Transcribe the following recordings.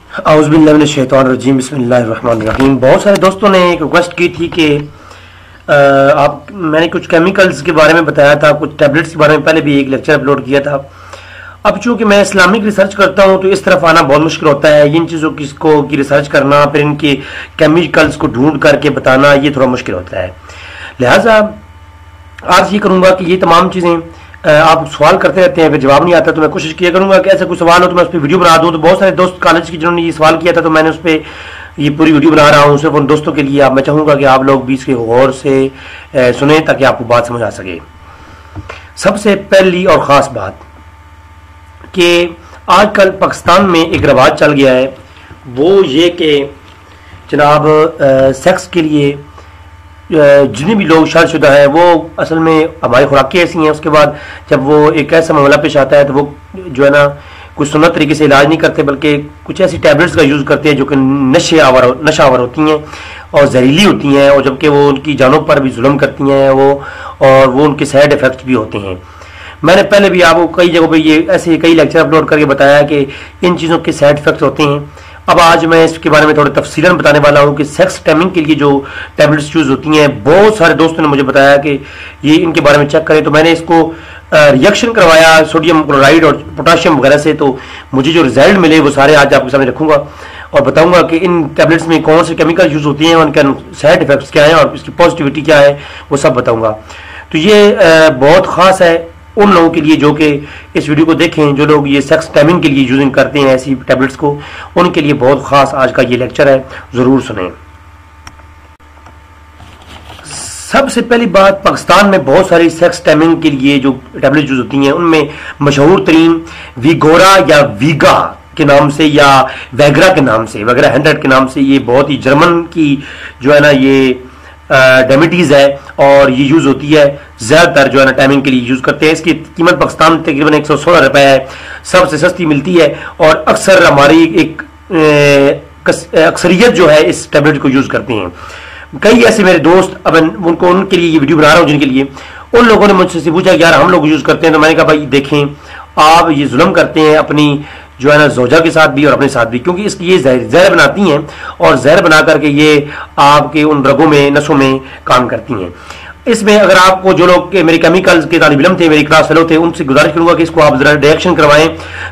औज़ुबिल्लाहिमिनश्शैतानिर्रजीम बिस्मिल्लाहिर्रहमानिर्रहीम। बहुत सारे दोस्तों ने एक रिक्वेस्ट की थी कि मैंने कुछ केमिकल्स के बारे में बताया था, कुछ टैबलेट्स के बारे में पहले भी एक लेक्चर अपलोड किया था। अब चूंकि मैं इस्लामिक रिसर्च करता हूं तो इस तरफ आना बहुत मुश्किल होता है। इन चीज़ों की रिसर्च करना, फिर इनके केमिकल्स को ढूंढ करके बताना, ये थोड़ा मुश्किल होता है। लिहाजा आज ये करूँगा कि ये तमाम चीज़ें आप सवाल करते रहते हैं, फिर जवाब नहीं आता, तो मैं कोशिश किया करूंगा कि ऐसा कोई सवाल हो तो मैं उस पर वीडियो बना दूं। तो बहुत सारे दोस्त कॉलेज के जिन्होंने ये सवाल किया था, तो मैंने उस पर ये पूरी वीडियो बना रहा हूँ सिर्फ उन दोस्तों के लिए। मैं चाहूँगा कि आप लोग भी इसके गौर से सुने ताकि आपको बात समझ आ सके। सबसे पहली और ख़ास बात कि आजकल पाकिस्तान में एक रवाज चल गया है, वो ये कि जनाब सेक्स के लिए जितने भी लोग शादीशुदा हैं वो असल में हमारी खुराकें ऐसी हैं। उसके बाद जब वो एक ऐसा मामला पेश आता है तो वो जो है ना कुछ सुन्नत तरीके से इलाज नहीं करते, बल्कि कुछ ऐसी टैबलेट्स का यूज़ करते हैं जो कि नशावर होती हैं और जहरीली होती हैं, और जबकि वो उनकी जानों पर भी जुल्म करती हैं और वो उनके साइड इफ़ेक्ट्स भी होते हैं। मैंने पहले भी आपको कई जगहों पर ये ऐसे कई लेक्चर अपलोड करके बताया कि इन चीज़ों के साइड इफ़ेक्ट्स होते हैं। अब आज मैं इसके बारे में थोड़ा तफसीलन बताने वाला हूँ कि सेक्स टाइमिंग के लिए जो टैबलेट्स यूज़ होती हैं, बहुत सारे दोस्तों ने मुझे बताया कि ये इनके बारे में चेक करें। तो मैंने इसको रिएक्शन करवाया सोडियम क्लोराइड और पोटाशियम वगैरह से, तो मुझे जो रिजल्ट मिले वो सारे आज आपके सामने रखूँगा और बताऊँगा कि इन टैबलेट्स में कौन से केमिकल यूज़ होती हैं, उनके साइड इफ़ेक्ट्स क्या हैं और इसकी पॉजिटिविटी क्या है, वो सब बताऊँगा। तो ये बहुत ख़ास है उन लोगों के लिए जो कि इस वीडियो को देखें, जो लोग ये सेक्स टाइमिंग के लिए यूजिंग करते हैं ऐसी टैबलेट्स को, उनके लिए बहुत ख़ास आज का ये लेक्चर है, ज़रूर सुनें। सबसे पहली बात, पाकिस्तान में बहुत सारी सेक्स टाइमिंग के लिए जो टैबलेट यूज होती हैं उनमें मशहूर तरीन विगोरा या वीगा के नाम से या वैगरा के नाम से, वैगरा 100 के नाम से, ये बहुत ही जर्मन की जो है ना ये डेमिटीज है और ये यूज होती है ज्यादातर जो है ना टाइमिंग के लिए यूज करते हैं। इसकी कीमत पाकिस्तान में तकरीबन 116 रुपए है, सबसे सस्ती मिलती है और अक्सर हमारी एक अक्सरियत जो है इस टैबलेट को यूज करते हैं। कई ऐसे मेरे दोस्त, अब उनको उनके लिए ये वीडियो बना रहा हूँ जिनके लिए उन लोगों ने मुझसे पूछा कि यार हम लोग यूज करते हैं, तो मैंने कहा भाई देखें, आप ये जुल्म करते हैं अपनी जो है ना जोजा के साथ भी और अपने साथ भी, क्योंकि इसकी ये जहर बनाती हैं और जहर बना करके ये आपके उन रगों में, नसों में काम करती हैं। इसमें अगर आपको जो लोग मेरे केमिकल्स के तालिब इल्म थे, मेरी क्लास फेलो थे, उनसे गुजारिश करूंगा कि इसको आप जरा रिएक्शन करवाएं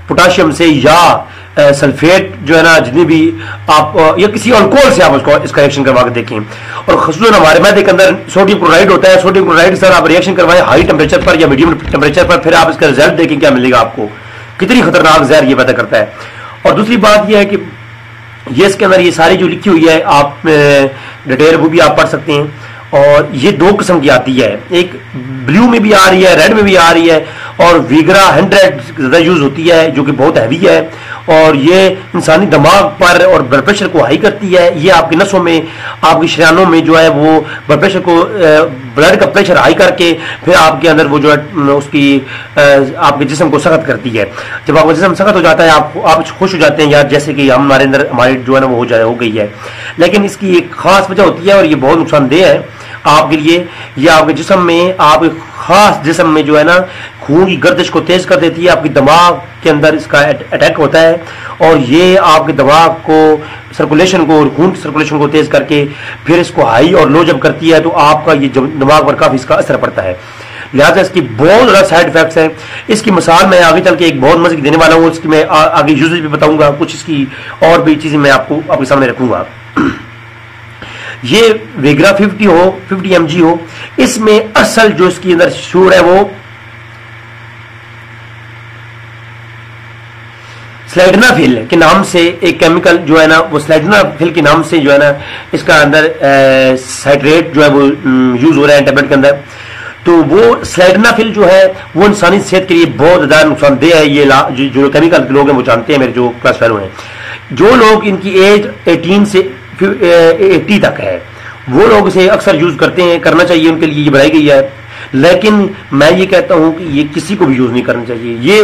पोटाशियम से या सल्फेट जो है ना, जितनी भी आप या किसी अल्कोहल से आप उसको इसका रिएक्शन करवा के देखें। और खसूसन हमारे मैदे के अंदर सोडियम क्लोराइड होता है, सोडियम क्लोराइड सर आप रिएक्शन करवाएं हाई टेम्परेचर पर या मीडियम टेम्परेचर पर, फिर आप इसका रिजल्ट देखें क्या मिलेगा आपको, कितनी खतरनाक जहर ये पैदा करता है। और दूसरी बात यह है कि ये इसके अंदर ये सारी जो लिखी हुई है आप डिटेल वो भी आप पढ़ सकते हैं, और ये दो किस्म की आती है, एक ब्लू में भी आ रही है, रेड में भी आ रही है, और वीगरा 100 ज़्यादा यूज होती है जो कि बहुत हैवी है और ये इंसानी दिमाग पर और ब्लड प्रेशर को हाई करती है। ये आपकी नसों में, आपकी शरीयानों में जो है वो ब्लड प्रेशर को, ब्लड का प्रेशर हाई करके फिर आपके अंदर वो जो है उसकी आपके जिस्म को सख्त करती है। जब आपका जिस्म सख्त हो जाता है आप खुश हो जाते हैं यार, जैसे कि हमारे अंदर हमारी जो है ना वो हो गई है। लेकिन इसकी एक खास वजह होती है और ये बहुत नुकसानदेह है आपके लिए। ये आपके जिस्म में, आपके खास जिस्म में जो है ना खून की गर्दिश को तेज कर देती है, आपके दिमाग के अंदर इसका अटैक होता है और ये आपके दिमाग को, सर्कुलेशन को और खून की सर्कुलेशन को तेज करके फिर इसको हाई और लो जब करती है तो आपका ये दिमाग पर काफी इसका असर पड़ता है। लिहाजा इसकी बहुत ज़्यादा साइड इफेक्ट्स हैं। इसकी मिसाल मैं आगे चल के एक बहुत मजे की देने वाला हूँ, इसकी मैं आगे यूजेज भी बताऊंगा, कुछ इसकी और भी चीजें मैं आपके सामने रखूंगा। ये वेग्रा 50 mg हो, इसमें असल जो इसकी अंदर शूर है वो स्लाइडनाफिल के नाम से एक केमिकल जो है ना, वो स्लाइडनाफिल के नाम से जो है ना इसका अंदर साइट्रेट जो है वो यूज हो रहा है टैबलेट के अंदर। तो वो स्लाइडनाफिल जो है वो इंसानी सेहत के लिए बहुत ज्यादा नुकसानदेह है। ये जो केमिकल के लोग हैं वो जानते हैं, मेरे जो क्लास फेलो हैं। जो लोग इनकी एज 18 से 80 तक है वो लोग इसे अक्सर यूज करते हैं, करना चाहिए, उनके लिए ये बनाई गई है। लेकिन मैं ये कहता हूं कि ये किसी को भी यूज नहीं करना चाहिए। ये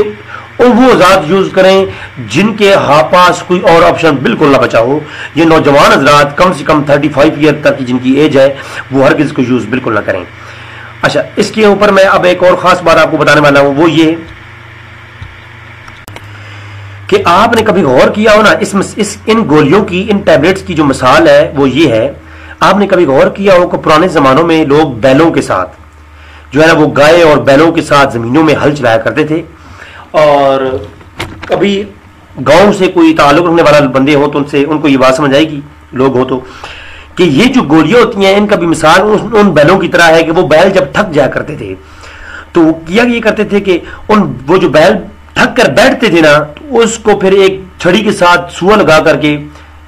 वो ज़ात यूज करें जिनके पास कोई और ऑप्शन बिल्कुल ना बचा हो। ये नौजवान हजरात कम से कम 35 ईयर तक की जिनकी एज है वो हर किसी को यूज बिल्कुल ना करें। अच्छा, इसके ऊपर मैं अब एक और खास बात आपको बताने वाला हूं, वो ये कि आपने कभी गौर किया हो ना इन गोलियों की, इन टैबलेट्स की जो मिसाल है वो ये है, आपने कभी गौर किया हो कि पुराने जमानों में लोग बैलों के साथ जो है ना वो गाय और बैलों के साथ जमीनों में हल चलाया करते थे, और कभी गांव से कोई ताल्लुक रखने वाला बंदे हो तो उनको ये बात समझ आएगी, लोग हो तो, कि ये जो गोलियां होती हैं इनका भी मिसाल उन बैलों की तरह है कि वो बैल जब थक जाया करते थे तो वो किया ये करते थे कि वो जो बैल थक कर बैठते थे ना तो उसको फिर एक छड़ी के साथ सुआ लगा करके,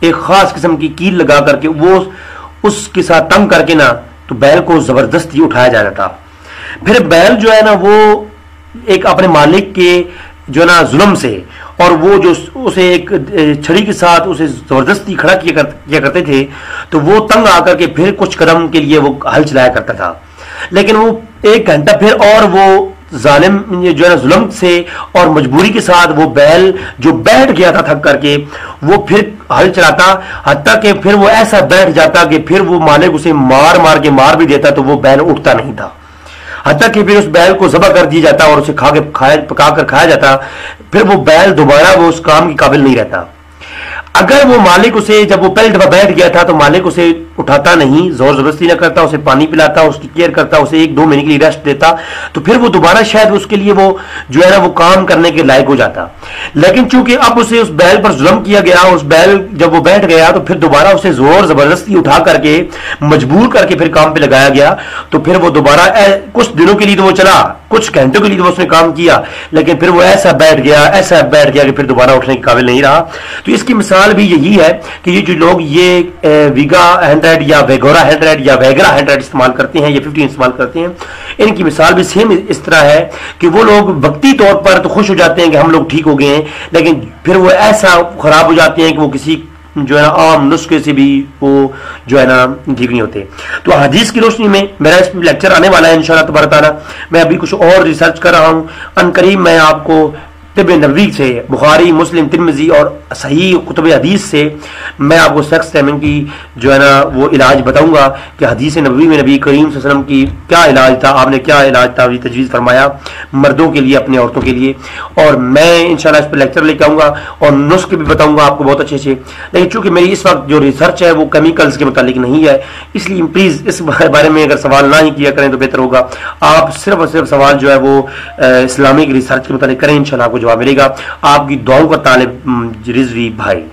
एक खास किस्म की कील लगा करके वो उसके साथ तंग करके ना तो बैल को जबरदस्ती उठाया जाता था। फिर बैल जो है ना वो एक अपने मालिक के जो है ना जुल्म से, और वो जो उसे एक छड़ी के साथ उसे जबरदस्ती खड़ा किया करते थे तो वो तंग आकर के फिर कुछ कदम के लिए वो हल चलाया करता था। लेकिन वो एक घंटा फिर और वो जालिम जो है ना जुल्म से और मजबूरी के साथ वो बैल जो बैठ गया था थक करके वो फिर हल चलाता, हत्ता कि फिर वो ऐसा बैठ जाता कि फिर वो मालिक उसे मार के मार भी देता तो वो बैल उठता नहीं था, हत्ता कि फिर उस बैल को ज़बह कर दिया जाता और उसे पका कर खाया जाता, फिर वो बैल दोबारा वो उस काम के काबिल नहीं रहता। अगर वो मालिक उसे, जब वो पहली दफा बैठ गया था तो मालिक उसे उठाता नहीं, जोर जबरदस्ती न करता, उसे पानी पिलाता, उसकी केयर करता, उसे 1-2 महीने के लिए रेस्ट देता, तो फिर वो दोबारा शायद उसके लिए वो जो है ना वो काम करने के लायक हो जाता। लेकिन चूंकि अब उसे उस बैल पर जुल्म किया गया, उस बैल जब वो बैठ गया तो फिर दोबारा उसे जोर जबरदस्ती उठा करके मजबूर करके फिर काम पे लगाया गया, तो फिर वो दोबारा कुछ दिनों के लिए तो वो चला, कुछ घंटों के लिए तो उसने काम किया, लेकिन फिर वो ऐसा बैठ गया कि फिर दोबारा उठने के काबिल नहीं रहा। तो इसकी मिसाल भी यही है कि ये जो लोग ये वीगा 100 या वेगोरा 100 या वेगरा 100 इस्तेमाल करते हैं या 50 इस्तेमाल करते हैं, इनकी मिसाल भी सेम इस तरह है कि वो लोग वक्ती तौर पर तो खुश हो जाते हैं कि हम लोग ठीक हो गए हैं, लेकिन फिर वो ऐसा खराब हो जाते हैं कि वो किसी जो है ना आम नुस्खे से भी वो जो है ना ठीक नहीं होते। तो हदीस की रोशनी में मेरा इस लेक्चर आने वाला है इंशाअल्लाह तबारक तआला। मैं अभी कुछ और रिसर्च कर रहा हूं, अनकरीब मैं आपको तिब नबवी से, बुखारी, मुस्लिम, तिरमिजी और सही कुतुब हदीस से मैं आपको सेक्स टाइमिंग की जो है ना वो इलाज बताऊंगा कि हदीस नबवी में नबी करीम सल्लल्लाहु अलैहि वसल्लम की क्या इलाज था, आपने क्या इलाज तजवीज़ फरमाया मर्दों के लिए, अपने औरतों के लिए, और मैं इंशाल्लाह इस पर लेक्चर लेके आऊंगा और नुस्खे भी बताऊंगा आपको बहुत अच्छे से। लेकिन चूंकि मेरी इस वक्त जो रिसर्च है वो केमिकल्स के मुतालिक नहीं है, इसलिए प्लीज़ इस बारे में अगर सवाल ना ही किया करें तो बेहतर होगा। आप सिर्फ और सिर्फ सवाल जो है वो इस्लामिक रिसर्च के मुतालिक करें, इंशाल्लाह आपको जवाब मिलेगा। आपकी दुआओं का तालिब रिजवी भाई।